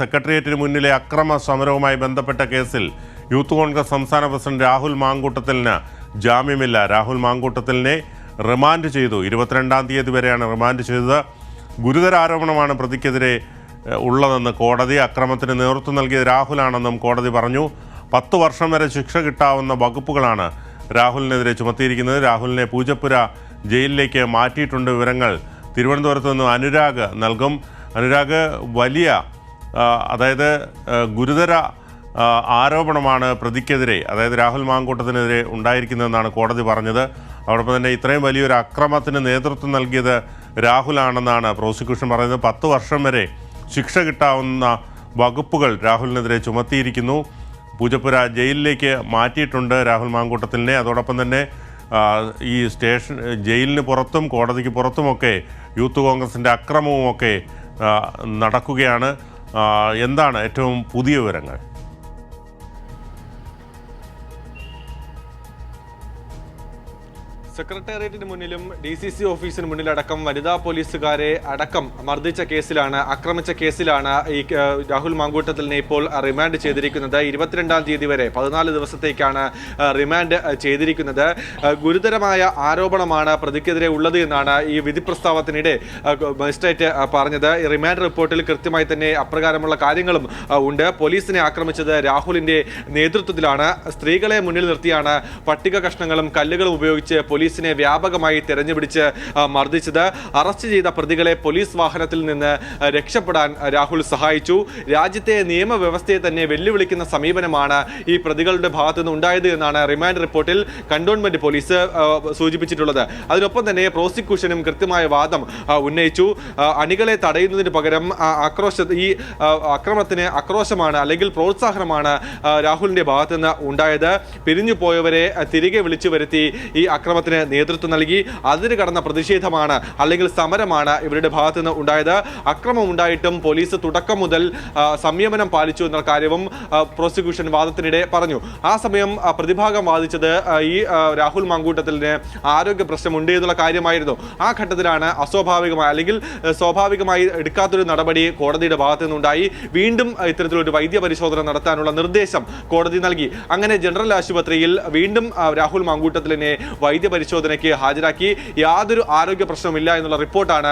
സെക്രട്ടേറിയറ്റിന് മുന്നിലെ അക്രമ സമരവുമായി ബന്ധപ്പെട്ട കേസിൽ യൂത്ത് കോൺഗ്രസ് സംസ്ഥാന പ്രസിഡന്റ് രാഹുൽ മാങ്കൂട്ടത്തിലിന് ജാമ്യമില്ല. രാഹുൽ മാങ്കൂട്ടത്തിലിനെ റിമാൻഡ് ചെയ്തു. 22-ാം തീയതി വരെയാണ് റിമാൻഡ് ചെയ്തത്. ഗുരുതര ആരോപണമാണ് പ്രതിക്കെതിരെ ഉള്ളതെന്ന് കോടതി. അക്രമത്തിന് നേതൃത്വം നൽകിയത് രാഹുലാണെന്നും കോടതി പറഞ്ഞു. 10 വർഷം വരെ ശിക്ഷ കിട്ടാവുന്ന വകുപ്പുകളാണ് രാഹുലിനെതിരെ ചുമത്തിയിരിക്കുന്നത്. രാഹുലിനെ പൂജപ്പുര ജയിലിലേക്ക് മാറ്റിയിട്ടുണ്ട്. വിവരങ്ങൾ തിരുവനന്തപുരത്ത് നിന്ന് അനുരാഗ് നൽകും. അനുരാഗ്, വലിയ അതായത് ഗുരുതര ആരോപണമാണ് പ്രതിക്കെതിരെ, അതായത് രാഹുൽ മാങ്കൂട്ടത്തിനെതിരെ ഉണ്ടായിരിക്കുന്നതെന്നാണ് കോടതി പറഞ്ഞത്. അതോടൊപ്പം തന്നെ ഇത്രയും വലിയൊരു അക്രമത്തിന് നേതൃത്വം നൽകിയത് രാഹുലാണെന്നാണ് പ്രോസിക്യൂഷൻ പറയുന്നത്. 10 വർഷം വരെ ശിക്ഷ കിട്ടാവുന്ന വകുപ്പുകൾ രാഹുലിനെതിരെ ചുമത്തിയിരിക്കുന്നു. പൂജപ്പുര ജയിലിലേക്ക് മാറ്റിയിട്ടുണ്ട് രാഹുൽ മാങ്കൂട്ടത്തിലിനെ. അതോടൊപ്പം തന്നെ ഈ ജയിലിന് പുറത്തും കോടതിക്ക് പുറത്തുമൊക്കെ യൂത്ത് കോൺഗ്രസിൻ്റെ അക്രമവുമൊക്കെ നടക്കുകയാണ്. എന്താണ് ഏറ്റവും പുതിയ വിവരങ്ങൾ? സെക്രട്ടേറിയറ്റിന് മുന്നിലും DCC ഓഫീസിന് മുന്നിലടക്കം വനിതാ പോലീസുകാരെ അടക്കം മർദ്ദിച്ച കേസിലാണ്, ആക്രമിച്ച കേസിലാണ് ഈ രാഹുൽ മാങ്കൂട്ടത്തിലിനെ ഇപ്പോൾ റിമാൻഡ് ചെയ്തിരിക്കുന്നത്. 22-ാം തീയതി വരെ 14 ദിവസത്തേക്കാണ് റിമാൻഡ് ചെയ്തിരിക്കുന്നത്. ഗുരുതരമായ ആരോപണമാണ് പ്രതിക്കെതിരെ ഉള്ളത് എന്നാണ് ഈ വിധി പ്രസ്താവത്തിനിടെ മജിസ്ട്രേറ്റ് പറഞ്ഞത്. റിമാൻഡ് റിപ്പോർട്ടിൽ കൃത്യമായി തന്നെ അപ്രകാരമുള്ള കാര്യങ്ങളും ഉണ്ട്. പോലീസിനെ ആക്രമിച്ചത് രാഹുലിന്റെ നേതൃത്വത്തിലാണ്. സ്ത്രീകളെ മുന്നിൽ നിർത്തിയാണ് പട്ടിക കഷ്ണങ്ങളും കല്ലുകളും ഉപയോഗിച്ച് പോലീസിനെ വ്യാപകമായി തെരഞ്ഞുപിടിച്ച് മർദ്ദിച്ചത്. അറസ്റ്റ് ചെയ്ത പ്രതികളെ പോലീസ് വാഹനത്തിൽ നിന്ന് രക്ഷപ്പെടാൻ രാഹുൽ സഹായിച്ചു. രാജ്യത്തെ നിയമവ്യവസ്ഥയെ തന്നെ വെല്ലുവിളിക്കുന്ന സമീപനമാണ് ഈ പ്രതികളുടെ ഭാഗത്തു നിന്ന് ഉണ്ടായത് എന്നാണ് റിമാൻഡ് റിപ്പോർട്ടിൽ കന്റോൺമെന്റ് പോലീസ് സൂചിപ്പിച്ചിട്ടുള്ളത്. അതിനൊപ്പം തന്നെ പ്രോസിക്യൂഷനും കൃത്യമായ വാദം ഉന്നയിച്ചു. അണികളെ തടയുന്നതിന് പകരം ഈ അക്രമത്തിന് ആക്രോശമാണ് അല്ലെങ്കിൽ പ്രോത്സാഹനമാണ് രാഹുലിന്റെ ഭാഗത്തു നിന്ന് ഉണ്ടായത്. പിരിഞ്ഞു പോയവരെ തിരികെ വിളിച്ചു വരുത്തി ഈ അക്രമത്തിന് നേതൃത്വം നൽകി. അതിന് കടന്ന പ്രതിഷേധമാണ് അല്ലെങ്കിൽ സമരമാണ് ഇവരുടെ ഭാഗത്തു നിന്ന് ഉണ്ടായത്. അക്രമം ഉണ്ടായിട്ടും പോലീസ് തുടക്കം മുതൽ സംയമനം പാലിച്ചു എന്ന കാര്യവും പ്രോസിക്യൂഷൻ വാദത്തിനിടെ പറഞ്ഞു. ആ സമയം പ്രതിഭാഗം വാദിച്ചത് ഈ രാഹുൽ മാങ്കൂട്ടത്തിലിന് ആരോഗ്യ പ്രശ്നമുണ്ട് എന്നുള്ള കാര്യമായിരുന്നു. ആ ഘട്ടത്തിലാണ് അസ്വാഭാവികമായ അല്ലെങ്കിൽ സ്വാഭാവികമായി എടുക്കാത്തൊരു നടപടി കോടതിയുടെ ഭാഗത്തു നിന്നുണ്ടായി. വീണ്ടും ഇത്തരത്തിലൊരു വൈദ്യ പരിശോധന നടത്താനുള്ള നിർദ്ദേശം കോടതി നൽകി. അങ്ങനെ ജനറൽ ആശുപത്രിയിൽ വീണ്ടും രാഹുൽ മാങ്കൂട്ടത്തിലിനെ വൈദ്യ പരിശോധനയ്ക്ക് ഹാജരാക്കി. യാതൊരു ആരോഗ്യ പ്രശ്നമില്ല എന്നുള്ള റിപ്പോർട്ടാണ്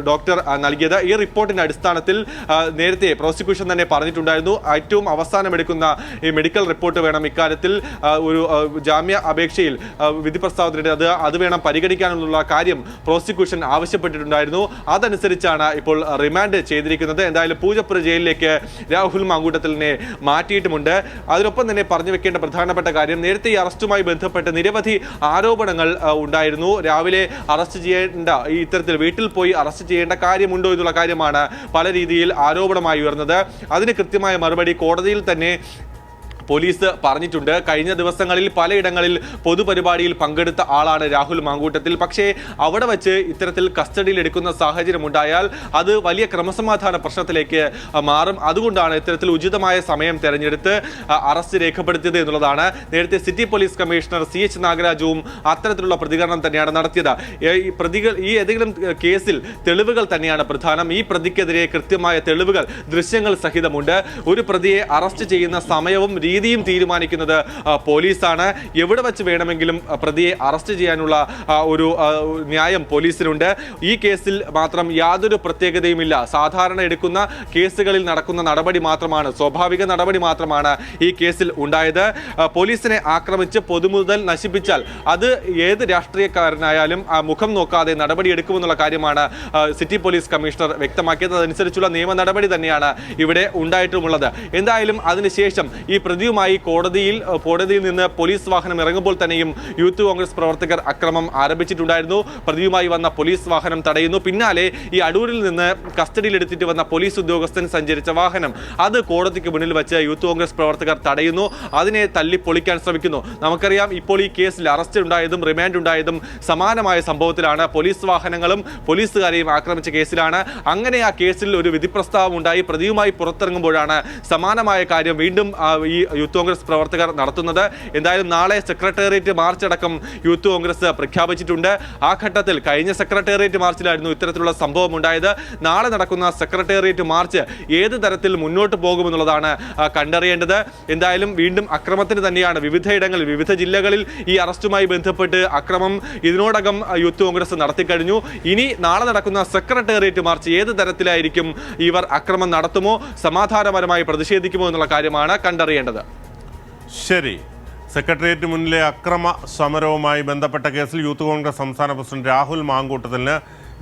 ഡോക്ടർ നൽകിയത്. ഈ റിപ്പോർട്ടിന്റെ അടിസ്ഥാനത്തിൽ നേരത്തെ പ്രോസിക്യൂഷൻ തന്നെ പറഞ്ഞിട്ടുണ്ടായിരുന്നു, ഏറ്റവും അവസാനം എടുക്കുന്ന ഈ മെഡിക്കൽ റിപ്പോർട്ട് വേണം ഇക്കാര്യത്തിൽ ഒരു ജാമ്യ അപേക്ഷയിൽ വിധി പ്രസ്താവത്തിനിടെ അത് വേണം പരിഗണിക്കാനുള്ള കാര്യം പ്രോസിക്യൂഷൻ ആവശ്യപ്പെട്ടിട്ടുണ്ടായിരുന്നു. അതനുസരിച്ചാണ് ഇപ്പോൾ റിമാൻഡ് ചെയ്തിരിക്കുന്നത്. എന്തായാലും പൂജപ്പുര ജയിലിലേക്ക് രാഹുൽ മാങ്കൂട്ടത്തിലിനെ മാറ്റിയിട്ടുമുണ്ട്. അതിനൊപ്പം തന്നെ പറഞ്ഞു വെക്കേണ്ട പ്രധാനപ്പെട്ട കാര്യം, നേരത്തെ ഈ അറസ്റ്റുമായി ബന്ധപ്പെട്ട് നിരവധി ആരോപണങ്ങൾ ഉണ്ടായിരുന്നു. രാവിലെ അറസ്റ്റ് ചെയ്യേണ്ട, ഈ ഇത്തരത്തിൽ വീട്ടിൽ പോയി അറസ്റ്റ് ചെയ്യേണ്ട കാര്യമുണ്ടോ എന്നുള്ള കാര്യമാണ് പല രീതിയിൽ ആരോപണമായി ഉയർന്നത്. അതിന് കൃത്യമായ മറുപടി കോടതിയിൽ തന്നെ പോലീസ് പറഞ്ഞിട്ടുണ്ട്. കഴിഞ്ഞ ദിവസങ്ങളിൽ പലയിടങ്ങളിൽ പൊതുപരിപാടിയിൽ പങ്കെടുത്ത ആളാണ് രാഹുൽ മാങ്കൂട്ടത്തിൽ. പക്ഷേ അവിടെ വെച്ച് ഇത്തരത്തിൽ കസ്റ്റഡിയിൽ എടുക്കുന്ന സാഹചര്യം ഉണ്ടായാൽ അത് വലിയ ക്രമസമാധാന പ്രശ്നത്തിലേക്ക് മാറും. അതുകൊണ്ടാണ് ഇത്തരത്തിൽ ഉചിതമായ സമയം തെരഞ്ഞെടുത്ത് അറസ്റ്റ് രേഖപ്പെടുത്തിയത് എന്നുള്ളതാണ്. നേരത്തെ സിറ്റി പോലീസ് കമ്മീഷണർ CH നാഗരാജുവും അത്തരത്തിലുള്ള പ്രതികരണം തന്നെയാണ് നടത്തിയത്. ഈ ഏതെങ്കിലും കേസിൽ തെളിവുകൾ തന്നെയാണ് പ്രധാനം. ഈ പ്രതിക്കെതിരെ കൃത്യമായ തെളിവുകൾ, ദൃശ്യങ്ങൾ സഹിതമുണ്ട്. ഒരു പ്രതിയെ അറസ്റ്റ് ചെയ്യുന്ന സമയവും രീതിയും തീരുമാനിക്കുന്നത് പോലീസാണ്. എവിടെ വെച്ച് വേണമെങ്കിലും പ്രതിയെ അറസ്റ്റ് ചെയ്യാനുള്ള ഒരു ന്യായം പോലീസിനുണ്ട്. ഈ കേസിൽ മാത്രം യാതൊരു പ്രത്യേകതയുമില്ല. സാധാരണ എടുക്കുന്ന കേസുകളിൽ നടക്കുന്ന നടപടി മാത്രമാണ്, സ്വാഭാവിക നടപടി മാത്രമാണ് ഈ കേസിൽ ഉണ്ടായത്. പോലീസിനെ ആക്രമിച്ച് പൊതുമുതൽ നശിപ്പിച്ചാൽ അത് ഏത് രാഷ്ട്രീയക്കാരനായാലും മുഖം നോക്കാതെ നടപടിയെടുക്കുമെന്നുള്ള കാര്യമാണ് സിറ്റി പോലീസ് കമ്മീഷണർ വ്യക്തമാക്കിയത്. അതനുസരിച്ചുള്ള നിയമ നടപടി തന്നെയാണ് ഇവിടെ ഉണ്ടായിട്ടുമുള്ളത്. എന്തായാലും അതിനുശേഷം ഈ പ്രതിയുമായി കോടതിയിൽ നിന്ന് പോലീസ് വാഹനം ഇറങ്ങുമ്പോൾ തന്നെയും യൂത്ത് കോൺഗ്രസ് പ്രവർത്തകർ അക്രമം ആരംഭിച്ചിട്ടുണ്ടായിരുന്നു. പ്രതിയുമായി വന്ന പോലീസ് വാഹനം തടയുന്നു. പിന്നാലെ ഈ അടൂരിൽ നിന്ന് കസ്റ്റഡിയിലെടുത്തിട്ട് വന്ന പോലീസ് ഉദ്യോഗസ്ഥൻ സഞ്ചരിച്ച വാഹനം അത് കോടതിക്ക് മുന്നിൽ വെച്ച് യൂത്ത് കോൺഗ്രസ് പ്രവർത്തകർ തടയുന്നു. അതിനെ തല്ലിപ്പൊളിക്കാൻ ശ്രമിക്കുന്നു. നമുക്കറിയാം, ഇപ്പോൾ ഈ കേസിൽ അറസ്റ്റ് ഉണ്ടായതും റിമാൻഡ് ഉണ്ടായതും സമാനമായ സംഭവത്തിലാണ്. പോലീസ് വാഹനങ്ങളും പോലീസുകാരെയും ആക്രമിച്ച കേസിലാണ്. അങ്ങനെ ആ കേസിൽ ഒരു വിധി പ്രസ്താവം ഉണ്ടായി. പ്രതിയുമായി പുറത്തിറങ്ങുമ്പോഴാണ് സമാനമായ കാര്യം വീണ്ടും ഈ യൂത്ത് കോൺഗ്രസ് പ്രവർത്തകർ നടത്തുന്നത്. എന്തായാലും നാളെ സെക്രട്ടേറിയറ്റ് മാർച്ച് അടക്കം യൂത്ത് കോൺഗ്രസ് പ്രഖ്യാപിച്ചിട്ടുണ്ട്. ആ ഘട്ടത്തിൽ കഴിഞ്ഞ സെക്രട്ടേറിയറ്റ് മാർച്ചിലായിരുന്നു ഇത്തരത്തിലുള്ള സംഭവം ഉണ്ടായത്. നാളെ നടക്കുന്ന സെക്രട്ടേറിയറ്റ് മാർച്ച് ഏത് തരത്തിൽ മുന്നോട്ട് പോകുമെന്നുള്ളതാണ് കണ്ടറിയേണ്ടത്. എന്തായാലും വീണ്ടും അക്രമത്തിന് തന്നെയാണ് വിവിധയിടങ്ങളിൽ, വിവിധ ജില്ലകളിൽ ഈ അറസ്റ്റുമായി ബന്ധപ്പെട്ട് അക്രമം ഇതിനോടകം യൂത്ത് കോൺഗ്രസ് നടത്തിക്കഴിഞ്ഞു. ഇനി നാളെ നടക്കുന്ന സെക്രട്ടേറിയറ്റ് മാർച്ച് ഏത് തരത്തിലായിരിക്കും, ഇവർ അക്രമം നടത്തുമോ, സമാധാനപരമായി പ്രതിഷേധിക്കുമോ എന്നുള്ള കാര്യമാണ് കണ്ടറിയേണ്ടത്. ശരി, സെക്രട്ടേറിയറ്റ് മുന്നിലെ അക്രമ സമരവുമായി ബന്ധപ്പെട്ട കേസിൽ യൂത്ത് കോൺഗ്രസ് സംസ്ഥാന പ്രസിഡന്റ് രാഹുൽ മാങ്കൂട്ടത്തിന്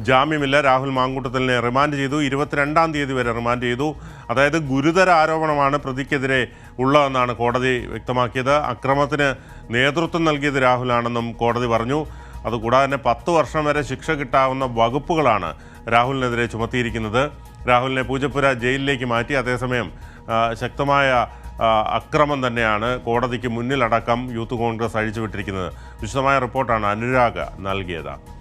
ജാമ്യമില്ല. രാഹുൽ മാങ്കൂട്ടത്തിനെ റിമാൻഡ് ചെയ്തു. 22-ാം തീയതി വരെ റിമാൻഡ് ചെയ്തു. അതായത് ഗുരുതര ആരോപണമാണ് പ്രതിക്കെതിരെ ഉള്ളതെന്നാണ് കോടതി വ്യക്തമാക്കിയത്. അക്രമത്തിന് നേതൃത്വം നൽകിയത് രാഹുലാണെന്നും കോടതി പറഞ്ഞു. അതുകൂടാതെ തന്നെ 10 വർഷം വരെ ശിക്ഷ കിട്ടാവുന്ന വകുപ്പുകളാണ് രാഹുലിനെതിരെ ചുമത്തിയിരിക്കുന്നത്. രാഹുലിനെ പൂജപ്പുര ജയിലിലേക്ക് മാറ്റി. അതേസമയം ശക്തമായ അക്രമം തന്നെയാണ് കോടതിക്ക് മുന്നിലടക്കം യൂത്ത് കോൺഗ്രസ് അഴിച്ചുവിട്ടിരിക്കുന്നത്. വിശദമായ റിപ്പോർട്ടാണ് അനുരാഗ് നൽകിയത്.